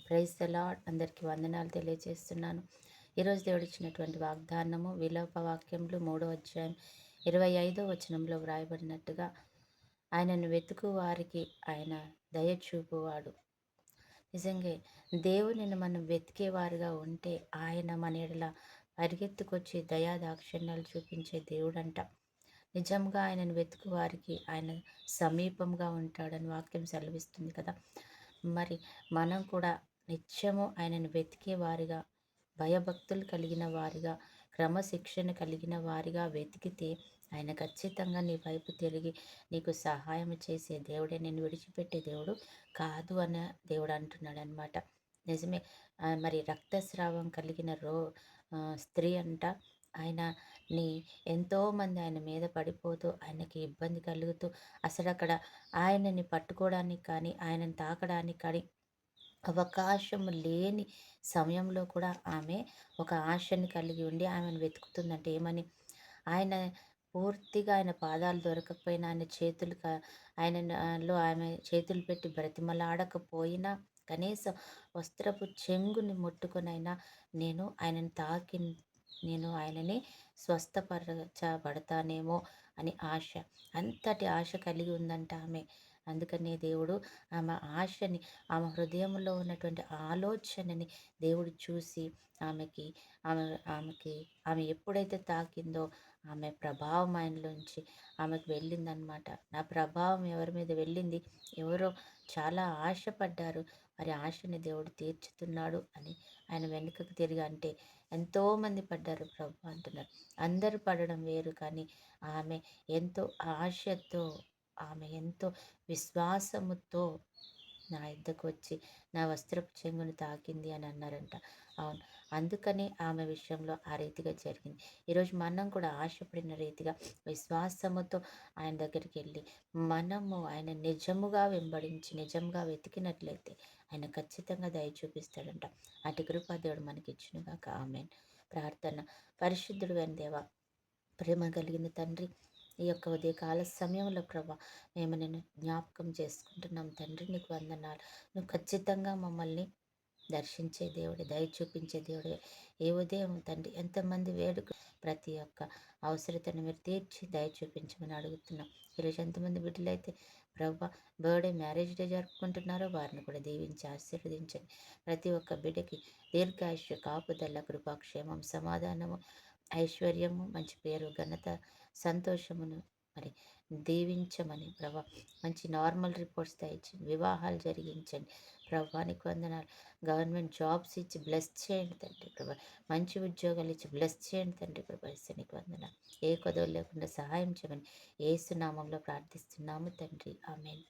Praise the lord. అందరికీ వందనాలు తెలియజేస్తున్నాను. ఈరోజు దేవుడు ఇచ్చినటువంటి వాగ్దానము విలోప వాక్యములు 3వ అధ్యాయం 25వ వచనంలో వ్రాయబడినట్టుగా, ఆయనను వెతుకు వారికి ఆయన దయ చూపువాడు. నిజంగే దేవునిని మనం వెతికేవారుగా ఉంటే ఆయన మన ఎడల పరిగెత్తుకొచ్చి దయా దాక్షిణ్యాలు చూపించే దేవుడంట. నిజంగా ఆయనను వెతుకు వారికి ఆయన సమీపంగా ఉంటాడని వాక్యం సెలవిస్తుంది కదా. మరి మనం కూడా నిత్యము ఆయనను వెతికే వారిగా, భయభక్తులు కలిగిన వారిగా, క్రమశిక్షణ కలిగిన వారిగా వెతికితే ఆయన ఖచ్చితంగా నీ వైపు తిరిగి నీకు సహాయం చేసే దేవుడే, నేను విడిచిపెట్టే దేవుడు కాదు అన్న దేవుడు అంటున్నాడు అనమాట. నిజమే. మరి రక్తస్రావం కలిగిన స్త్రీ అంట. ఆయన నీ ఎంతోమంది ఆయన మీద పడిపోతూ ఆయనకి ఇబ్బంది కలుగుతూ అసలు అక్కడ ఆయనని పట్టుకోవడానికి కానీ ఆయనని తాకడానికి కానీ అవకాశం లేని సమయంలో కూడా ఆమె ఒక ఆశని కలిగి ఉండి ఆమెను వెతుకుతుందంటే ఏమని, ఆయన పూర్తిగా ఆయన పాదాలు దొరకకపోయినా ఆయన ఆయనలో ఆమె చేతులు పెట్టి బ్రతిమలాడకపోయినా కనీసం వస్త్రపు చెంగుని ముట్టుకొనైనా నేను ఆయనను తాకి నేను ఆయనని స్వస్థపరచబడతానేమో అని ఆశ, అంతటి ఆశ కలిగి ఉందంట ఆమె. అందుకనే దేవుడు ఆమె ఆశని, ఆమె హృదయంలో ఉన్నటువంటి ఆలోచనని దేవుడు చూసి ఆమెకి ఆమె ఆమెకి ఆమె ఎప్పుడైతే తాకిందో ఆమె ప్రభావం ఆయనలోంచి ఆమెకు వెళ్ళిందనమాట. నా ప్రభావం ఎవరి మీద వెళ్ళింది, ఎవరో చాలా ఆశపడ్డారు, వారి ఆశని దేవుడు తీర్చుతున్నాడు అని ఆయన వెనుకకు తిరిగి అంటే ఎంతోమంది పడ్డారు ప్రభు అంటున్నారు. అందరూ పడడం వేరు, కానీ ఆమె ఎంతో ఆశతో, ఆమె ఎంతో విశ్వాసముతో నా ఇద్దకు వచ్చి నా వస్త్రపు చెంగును తాకింది అని అన్నారంట. అవును, అందుకని ఆమె విషయంలో ఆ రీతిగా జరిగింది. ఈరోజు మనం కూడా ఆశపడిన రీతిగా విశ్వాసముతో ఆయన దగ్గరికి వెళ్ళి మనము ఆయన నిజముగా వెంబడించి నిజంగా వెతికినట్లయితే ఆయన ఖచ్చితంగా దయ చూపిస్తాడంట. అటు కృప దేవుడు మనకి ఇచ్చినగాక. ఆమెన్. ప్రార్థన. పరిశుద్ధుడు అయిన దేవా, ప్రేమ కలిగిన తండ్రి, ఈ యొక్క ఉదయకాల సమయంలో ప్రభా మేము నేను జ్ఞాపకం చేసుకుంటున్నాం తండ్రి. నీకు వందనాలు. నువ్వు ఖచ్చితంగా మమ్మల్ని దర్శించే దేవుడే, దయ చూపించే దేవుడే. ఏ ఉదయం తండ్రి ఎంతమంది వేడుక ప్రతి ఒక్క అవసరతను మీరు తీర్చి దయ చూపించమని అడుగుతున్నాం. ఈరోజు ఎంతమంది బిడ్డలైతే ప్రభా బర్త్డే, మ్యారేజ్ డే జరుపుకుంటున్నారో వారిని కూడా దీవించి ఆశీర్వదించండి. ప్రతి ఒక్క బిడ్డకి దీర్ఘాయుష్య, కాపుదల, కృపాక్షేమం, సమాధానము, ఐశ్వర్యము, మంచి పేరు, ఘనత, సంతోషమును మరి దీవించమని ప్రభా, మంచి నార్మల్ రిపోర్ట్స్ దయచండి, వివాహాలు జరిగించండి ప్రభానికి వందనాలు. గవర్నమెంట్ జాబ్స్ ఇచ్చి బ్లెస్ చేయండి తండ్రి ప్రభా, మంచి ఉద్యోగాలు ఇచ్చి బ్లెస్ చేయండి తండ్రి ప్రభా. ఇస్తానికి వందనాలు. ఏ కొదవ లేకుండా సహాయం చేయమని యేసు నామంలో ప్రార్థిస్తున్నాము తండ్రి. ఆమేన్.